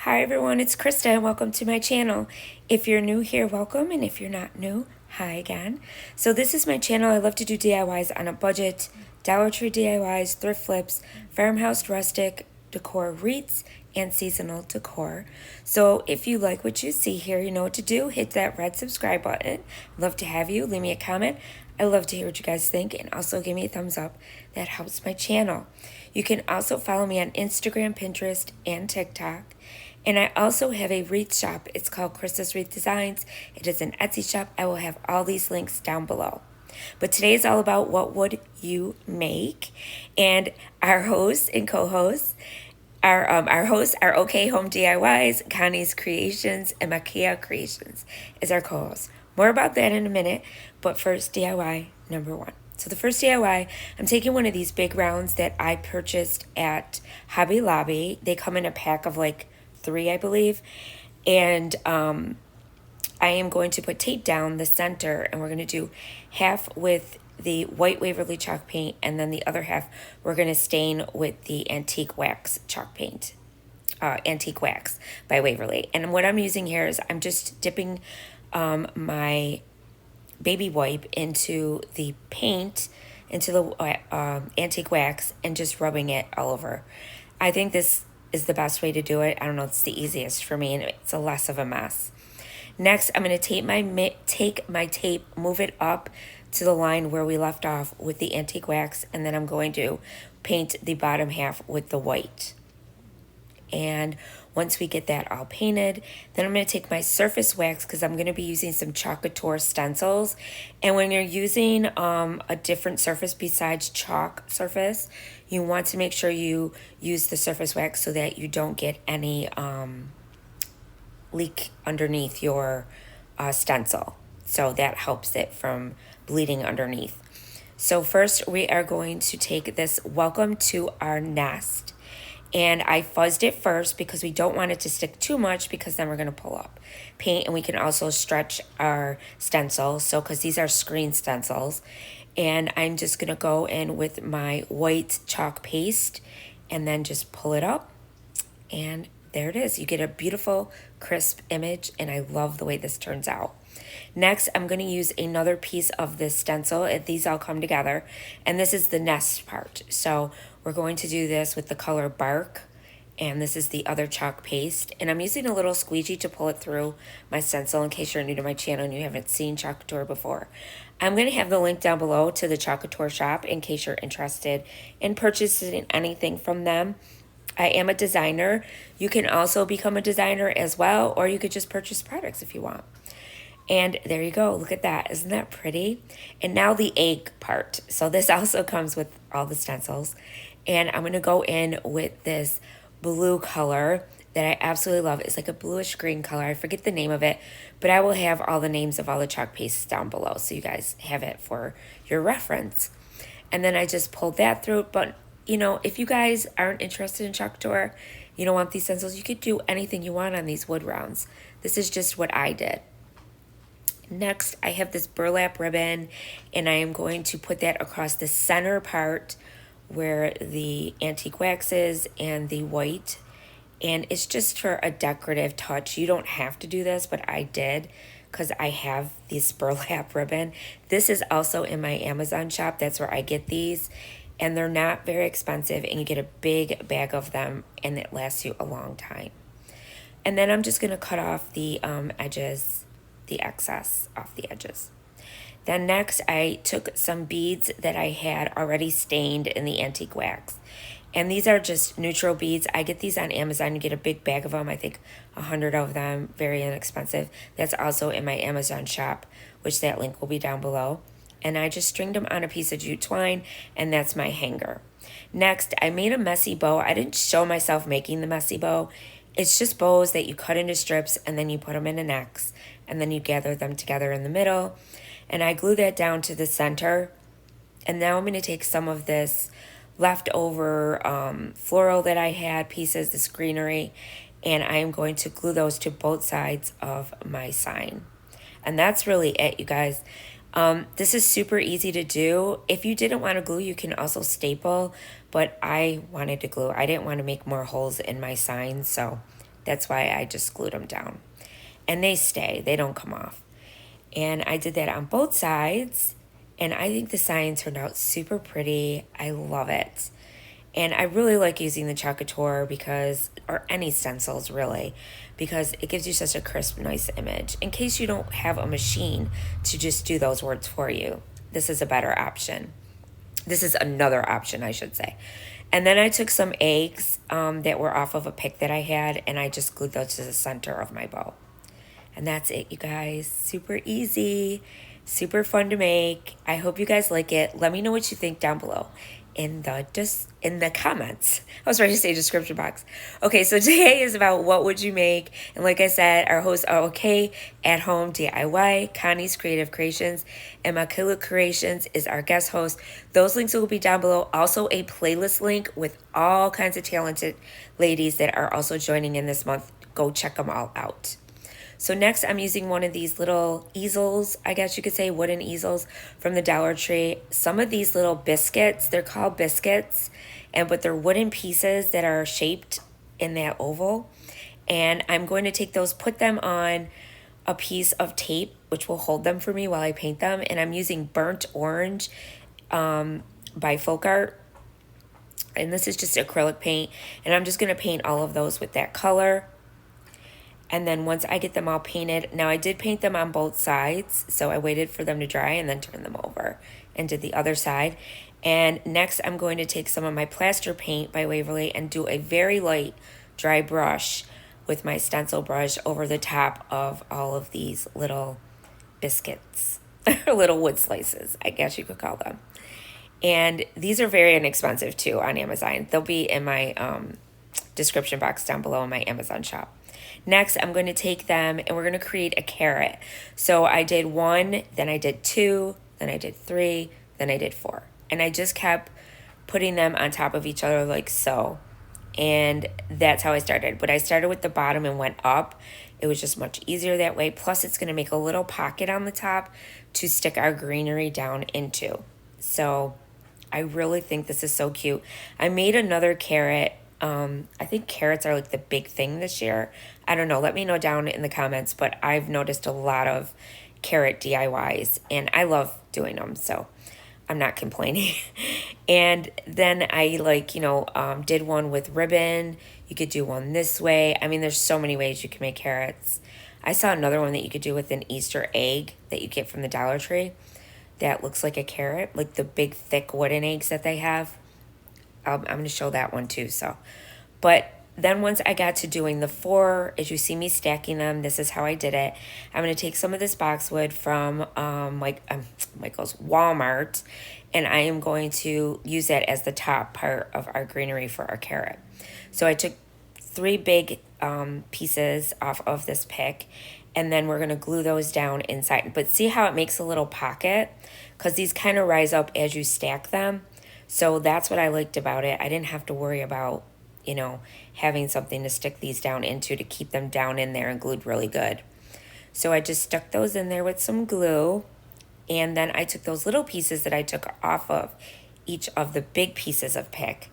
Hi everyone, it's Krista and welcome to my channel. If you're new here, welcome, and if you're not new, hi again. So this is my channel. I love to do DIYs on a budget, Dollar Tree DIYs, thrift flips, farmhouse rustic, decor wreaths, and seasonal decor. So if you like what you see here, you know what to do. Hit that red subscribe button. I'd love to have you. Leave me a comment. I love to hear what you guys think, and also give me a thumbs up. That helps my channel. You can also follow me on Instagram, Pinterest, and TikTok. And I also have a wreath shop. It's called Krista's Wreath Designs. It is an Etsy shop. I will have all these links down below. But today is all about what would you make. And our hosts and co-hosts, our hosts are OK Home DIYs, Connie's Creations, and Makia Creations is our co-host. More about that in a minute. But first, DIY number one. So the first DIY, I'm taking one of these big rounds that I purchased at Hobby Lobby. They come in a pack of like 3, I believe. And I am going to put tape down the center, and we're going to do half with the white Waverly chalk paint, and then the other half we're going to stain with the antique wax chalk paint. Antique wax by Waverly. And what I'm using here is I'm just dipping my baby wipe into the paint, into the antique wax, and just rubbing it all over. I think this is the best way to do it. I don't know, it's the easiest for me, and it's a less of a mess. Next, I'm going to take my tape, move it up to the line where we left off with the antique wax, and then I'm going to paint the bottom half with the white. And once we get that all painted, then I'm going to take my surface wax, because I'm going to be using some Chocator stencils. And when you're using a different surface besides chalk surface, you want to make sure you use the surface wax so that you don't get any leak underneath your stencil. So that helps it from bleeding underneath. So first we are going to take this Welcome to Our Nest. And I fuzzed it first because we don't want it to stick too much, because then we're going to pull up paint, and we can also stretch our stencil. So because these are screen stencils. And I'm just going to go in with my white chalk paste and then just pull it up. And there it is. You get a beautiful, crisp image, and I love the way this turns out. Next, I'm going to use another piece of this stencil. These all come together, and this is the nest part. So we're going to do this with the color Bark, and this is the other chalk paste. And I'm using a little squeegee to pull it through my stencil in case you're new to my channel and you haven't seen Chocator before. I'm going to have the link down below to the Chocator shop in case you're interested in purchasing anything from them. I am a designer. You can also become a designer as well, or you could just purchase products if you want. And there you go. Look at that. Isn't that pretty? And now the egg part. So this also comes with all the stencils. And I'm going to go in with this blue color that I absolutely love. It's like a bluish green color. I forget the name of it, but I will have all the names of all the chalk pastes down below so you guys have it for your reference. And then I just pulled that through. But, you know, if you guys aren't interested in Chocator, you don't want these stencils, you could do anything you want on these wood rounds. This is just what I did. Next, I have this burlap ribbon, and I am going to put that across the center part where the antique wax is and the white. And it's just for a decorative touch. You don't have to do this, but I did because I have this burlap ribbon. This is also in my Amazon shop. That's where I get these. And they're not very expensive, and you get a big bag of them, and it lasts you a long time. And then I'm just going to cut off the edges, the excess off the edges. Then next, I took some beads that I had already stained in the antique wax. And these are just neutral beads. I get these on Amazon. You get a big bag of them. I think 100 of them. Very inexpensive. That's also in my Amazon shop, which that link will be down below. And I just stringed them on a piece of jute twine, and that's my hanger. Next, I made a messy bow. I didn't show myself making the messy bow. It's just bows that you cut into strips, and then you put them in an X, and then you gather them together in the middle. And I glue that down to the center. And now I'm going to take some of this leftover floral that I had, pieces, this greenery, and I am going to glue those to both sides of my sign. And that's really it, you guys. This is super easy to do. If you didn't want to glue, you can also staple, but I wanted to glue. I didn't want to make more holes in my sign, so That's why I just glued them down. And they stay, they don't come off. And I did that on both sides, and I think the sign turned out super pretty. I love it. And I really like using the Chacator because, or any stencils really, because it gives you such a crisp, nice image. In case you don't have a machine to just do those words for you, this is a better option. This is another option, I should say. And then I took some eggs that were off of a pick that I had, and I just glued those to the center of my bow. And that's it, you guys. Super easy, super fun to make. I hope you guys like it. Let me know what you think down below in the comments. I was ready to say description box. Okay, so today is about what would you make, and like I said, our hosts are okay at home DIY, Connie's Creative Creations, and Makila Creations is our guest host. Those links will be down below. Also a playlist link with all kinds of talented ladies that are also joining in this month. Go check them all out. So next I'm using one of these little easels, I guess you could say wooden easels from the Dollar Tree. Some of these little biscuits, they're called biscuits, but they're wooden pieces that are shaped in that oval. And I'm going to take those, put them on a piece of tape, which will hold them for me while I paint them. And I'm using Burnt Orange by Folk Art. And this is just acrylic paint. And I'm just going to paint all of those with that color. And then once I get them all painted, now I did paint them on both sides, so I waited for them to dry and then turned them over and did the other side. And next I'm going to take some of my plaster paint by Waverly and do a very light dry brush with my stencil brush over the top of all of these little biscuits, little wood slices, I guess you could call them. And these are very inexpensive too on Amazon. They'll be in my description box down below in my Amazon shop. Next, I'm going to take them and we're going to create a carrot. So I did 1, then I did 2, then I did 3, then I did 4. And I just kept putting them on top of each other like so. And that's how I started. But I started with the bottom and went up. It was just much easier that way. Plus, it's going to make a little pocket on the top to stick our greenery down into. So I really think this is so cute. I made another carrot. I think carrots are like the big thing this year. I don't know. Let me know down in the comments, but I've noticed a lot of carrot DIYs and I love doing them, so I'm not complaining. And then I did one with ribbon. You could do one this way. I mean, there's so many ways you can make carrots. I saw another one that you could do with an Easter egg that you get from the Dollar Tree that looks like a carrot, like the big thick wooden eggs that they have. I'm going to show that one too. But then once I got to doing the 4, as you see me stacking them, this is how I did it. I'm going to take some of this boxwood from Michael's Walmart, and I am going to use that as the top part of our greenery for our carrot. So I took 3 big pieces off of this pick, and then we're going to glue those down inside. But see how it makes a little pocket? Because these kind of rise up as you stack them. So that's what I liked about it. I didn't have to worry about, having something to stick these down into to keep them down in there and glued really good. So I just stuck those in there with some glue. And then I took those little pieces that I took off of each of the big pieces of pick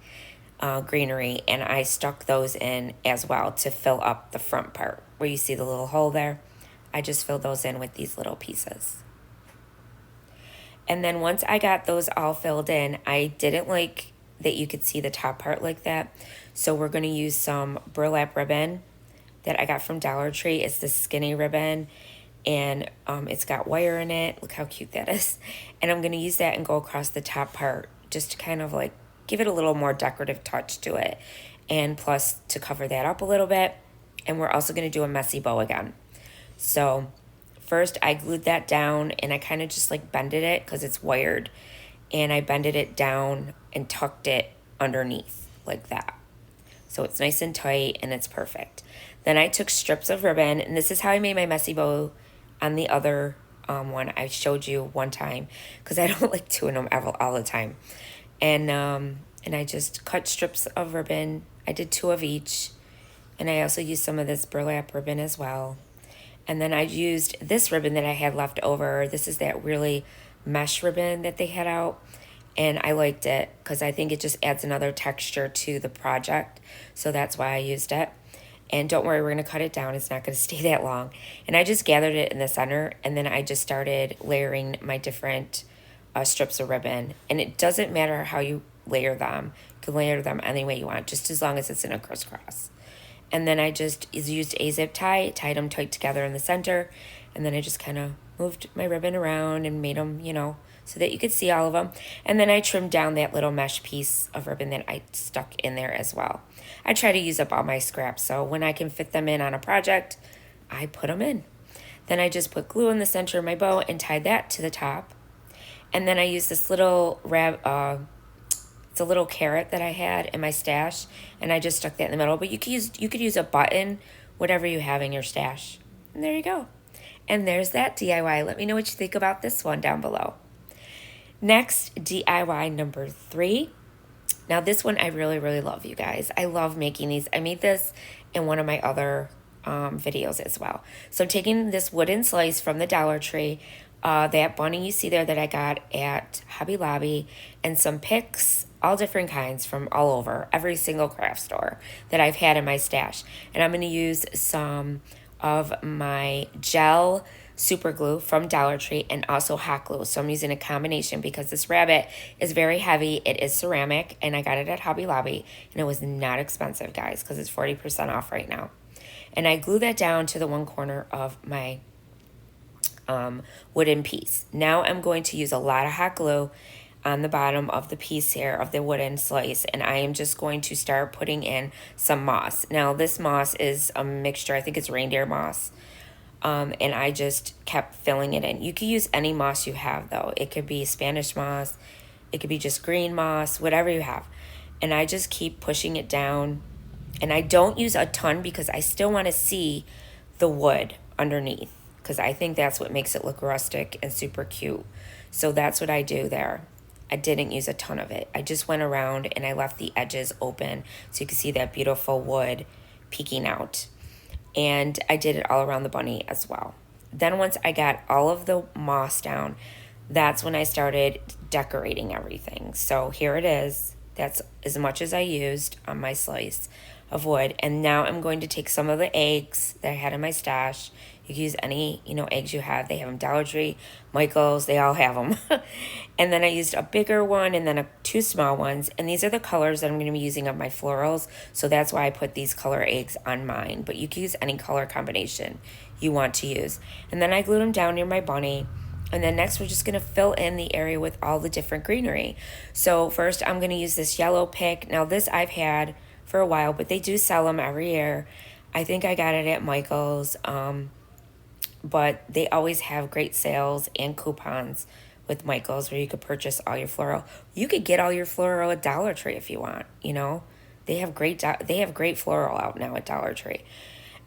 greenery, and I stuck those in as well to fill up the front part where you see the little hole there. I just filled those in with these little pieces. And then once I got those all filled in, I didn't like that you could see the top part like that. So we're going to use some burlap ribbon that I got from Dollar Tree. It's the skinny ribbon, and it's got wire in it. Look how cute that is. And I'm going to use that and go across the top part just to kind of like give it a little more decorative touch to it. And plus to cover that up a little bit. And we're also going to do a messy bow again. So first, I glued that down, and I kind of just like bended it because it's wired. And I bended it down and tucked it underneath like that. So it's nice and tight and it's perfect. Then I took strips of ribbon, and this is how I made my messy bow on the other one I showed you one time, because I don't like doing them all the time. And I just cut strips of ribbon. I did 2 of each, and I also used some of this burlap ribbon as well. And then I used this ribbon that I had left over. This is that really mesh ribbon that they had out. And I liked it because I think it just adds another texture to the project. So that's why I used it. And don't worry, we're going to cut it down. It's not going to stay that long. And I just gathered it in the center, and then I just started layering my different strips of ribbon. And it doesn't matter how you layer them. You can layer them any way you want, just as long as it's in a crisscross. And then I just used a zip tie, tied them tight together in the center, and then I just kind of moved my ribbon around and made them, so that you could see all of them. And then I trimmed down that little mesh piece of ribbon that I stuck in there as well. I try to use up all my scraps, so when I can fit them in on a project, I put them in. Then I just put glue in the center of my bow and tied that to the top. And then I used this little it's a little carrot that I had in my stash, and I just stuck that in the middle. But you could use a button, whatever you have in your stash. And there you go. And there's that DIY. Let me know what you think about this one down below. Next, DIY number 3. Now this one I really, really love, you guys. I love making these. I made this in one of my other videos as well. So I'm taking this wooden slice from the Dollar Tree, that bunny you see there that I got at Hobby Lobby, and some picks, all different kinds from all over, every single craft store that I've had in my stash. And I'm going to use some of my gel super glue from Dollar Tree and also hot glue. So I'm using a combination because this rabbit is very heavy. It is ceramic, and I got it at Hobby Lobby, and it was not expensive, guys, because it's 40% off right now. And I glue that down to the one corner of my wooden piece. Now I'm going to use a lot of hot glue on the bottom of the piece here of the wooden slice, and I am just going to start putting in some moss. Now this moss is a mixture, I think it's reindeer moss, and I just kept filling it in. You could use any moss you have though. It could be Spanish moss, it could be just green moss, whatever you have. And I just keep pushing it down, and I don't use a ton because I still want to see the wood underneath, because I think that's what makes it look rustic and super cute. So that's what I do there. I didn't use a ton of it. I just went around and I left the edges open so you can see that beautiful wood peeking out. And I did it all around the bunny as well. Then once I got all of the moss down, that's when I started decorating everything. So here it is. That's as much as I used on my slice of wood. And now I'm going to take some of the eggs that I had in my stash. You can use any, eggs you have. They have them Dollar Tree, Michael's, they all have them. And then I used a bigger one and then 2 small ones. And these are the colors that I'm going to be using of my florals. So that's why I put these color eggs on mine. But you can use any color combination you want to use. And then I glued them down near my bunny. And then next we're just going to fill in the area with all the different greenery. So first I'm going to use this yellow pick. Now this I've had for a while, but they do sell them every year. I think I got it at Michael's. But they always have great sales and coupons with Michael's where you could purchase all your floral. You could get all your floral at Dollar Tree if you want, They have great floral out now at Dollar Tree.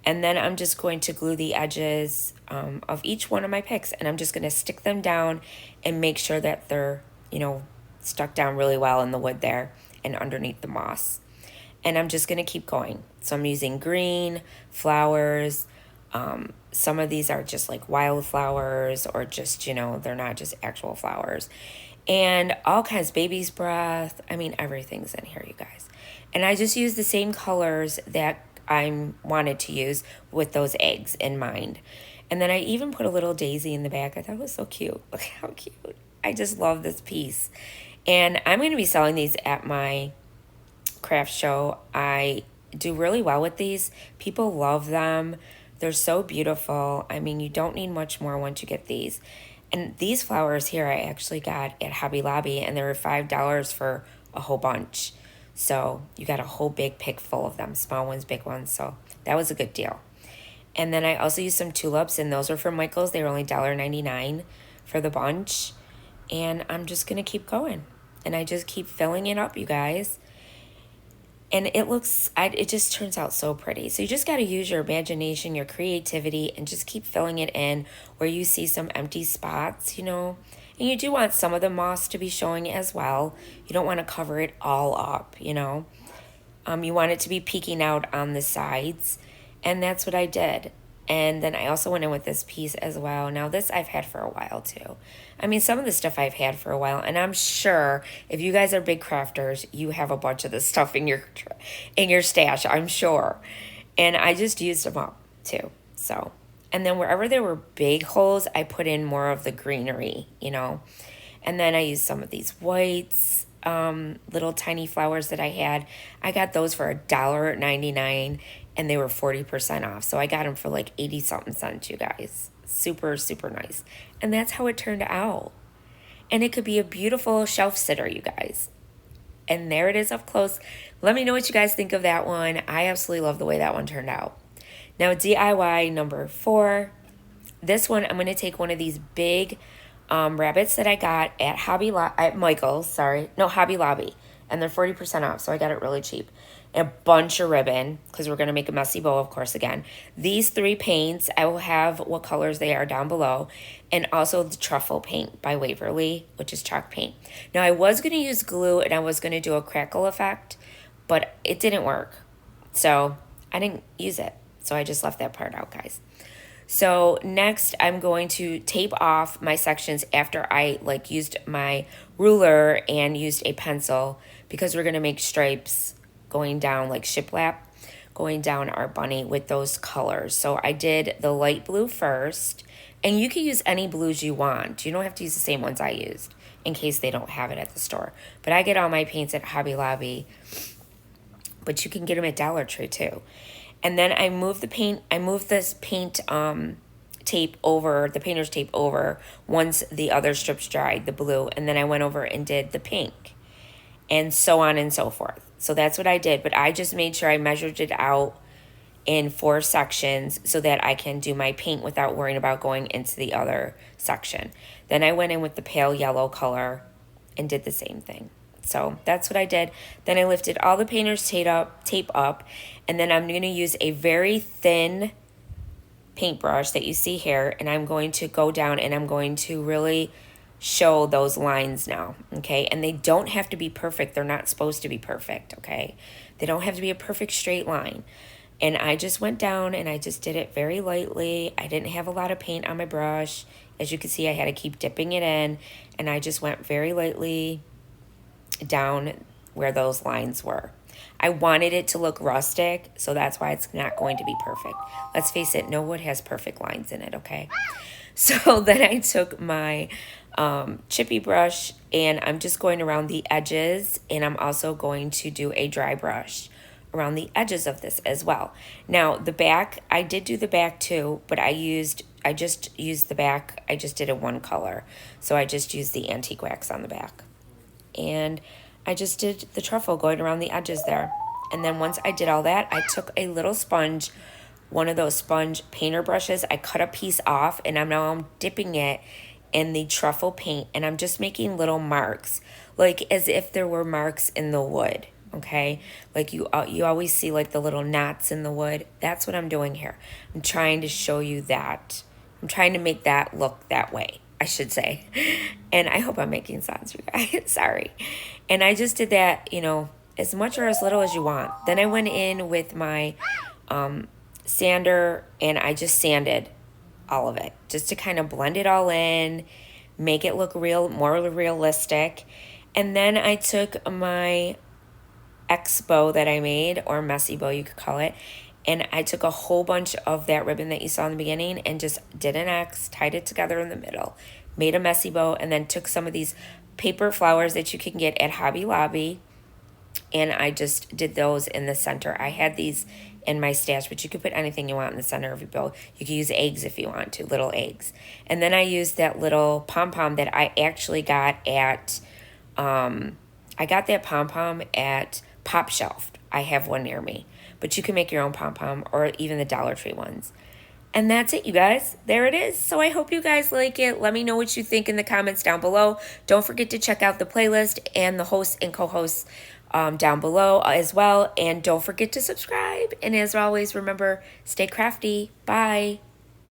And then I'm just going to glue the edges of each one of my picks, and I'm just going to stick them down and make sure that they're, stuck down really well in the wood there and underneath the moss. And I'm just going to keep going. So I'm using green, flowers. Some of these are just like wildflowers or just, they're not just actual flowers. And all kinds, baby's breath. I mean, everything's in here, you guys. And I just use the same colors that I wanted to use with those eggs in mind. And then I even put a little daisy in the back. I thought it was so cute. Look how cute. I just love this piece. And I'm going to be selling these at my craft show. I do really well with these. People love them. They're so beautiful. I mean, you don't need much more once you get these. And these flowers here I actually got at Hobby Lobby, and they were $5 for a whole bunch. So you got a whole big pick full of them, small ones, big ones. So that was a good deal. And then I also used some tulips, and those were from Michael's. They were only $1.99 for the bunch. And I'm just going to keep going. And I just keep filling it up, you guys. And it just turns out so pretty. So you just got to use your imagination, your creativity, and just keep filling it in where you see some empty spots, And you do want some of the moss to be showing as well. You don't want to cover it all up, You want it to be peeking out on the sides. And that's what I did. And then I also went in with this piece as well. Now this I've had for a while too. I mean, some of the stuff I've had for a while, and I'm sure if you guys are big crafters, you have a bunch of this stuff in your stash, I'm sure. And I just used them up too. So, and then wherever there were big holes, I put in more of the greenery, you know. And then I used some of these whites, little tiny flowers that I had. I got those for $1.99 and they were 40% off. So I got them for like 80 something cents, you guys. Super, super nice. And that's how it turned out. And it could be a beautiful shelf sitter, you guys. And there it is up close. Let me know what you guys think of that one. I absolutely love the way that one turned out. Now DIY number 4. This one, I'm going to take one of these big rabbits that I got at Hobby Lobby. And they're 40% off, so I got it really cheap. A bunch of ribbon, because we're going to make a messy bow, of course, again. These 3 paints, I will have what colors they are down below. And also the truffle paint by Waverly, which is chalk paint. Now, I was going to use glue, and I was going to do a crackle effect, but it didn't work. So I didn't use it. So I just left that part out, guys. So next, I'm going to tape off my sections after I used my ruler and used a pencil, because we're going to make stripes going down like shiplap, going down our bunny with those colors. So I did the light blue first, and you can use any blues you want. You don't have to use the same ones I used in case they don't have it at the store. But I get all my paints at Hobby Lobby, but you can get them at Dollar Tree too. And then I moved this paint tape over, the painter's tape over once the other strips dried, the blue, and then I went over and did the pink, and so on and so forth. So that's what I did, but I just made sure I measured it out in 4 sections so that I can do my paint without worrying about going into the other section. Then I went in with the pale yellow color and did the same thing. So that's what I did. Then I lifted all the painter's tape up, and then I'm going to use a very thin paintbrush that you see here, and I'm going to go down and I'm going to really show those lines now, okay? And they don't have to be perfect. They're not supposed to be perfect, okay? They don't have to be a perfect straight line. And I just went down and I just did it very lightly. I didn't have a lot of paint on my brush. As you can see, I had to keep dipping it in, and I just went very lightly down where those lines were. I wanted it to look rustic, so that's why it's not going to be perfect. Let's face it, no wood has perfect lines in it, okay? So then I took my chippy brush, and I'm just going around the edges, and I'm also going to do a dry brush around the edges of this as well. Now, the back, I did do the back too, but I just used the back. I just did it one color. So I just used the antique wax on the back. And I just did the truffle going around the edges there. And then once I did all that, I took a little sponge, one of those sponge painter brushes. I cut a piece off, and I'm dipping it in the truffle paint, and I'm just making little marks, like as if there were marks in the wood. Okay, like you always see like the little knots in the wood. That's what I'm doing here. I'm trying to show you that. I'm trying to make that look that way, I should say. And I hope I'm making sense, you guys. Sorry. And I just did that, you know, as much or as little as you want. Then I went in with my sander, and I just sanded all of it just to kind of blend it all in, make it look more realistic. And then I took my X bow that I made, or messy bow you could call it, and I took a whole bunch of that ribbon that you saw in the beginning and just did an X, tied it together in the middle, made a messy bow, and then took some of these paper flowers that you can get at Hobby Lobby, and I just did those in the center. I had these in my stash, but you could put anything you want in the center of your bow. You could use eggs if you want to, little eggs. And then I used that little pom-pom that I actually got at, I got that pom-pom at Pop Shelf. I have one near me, but you can make your own pom-pom, or even the Dollar Tree ones. And that's it, you guys. There it is. So I hope you guys like it. Let me know what you think in the comments down below. Don't forget to check out the playlist and the hosts and co-hosts down below as well. And don't forget to subscribe. And as always, remember, stay crafty. Bye.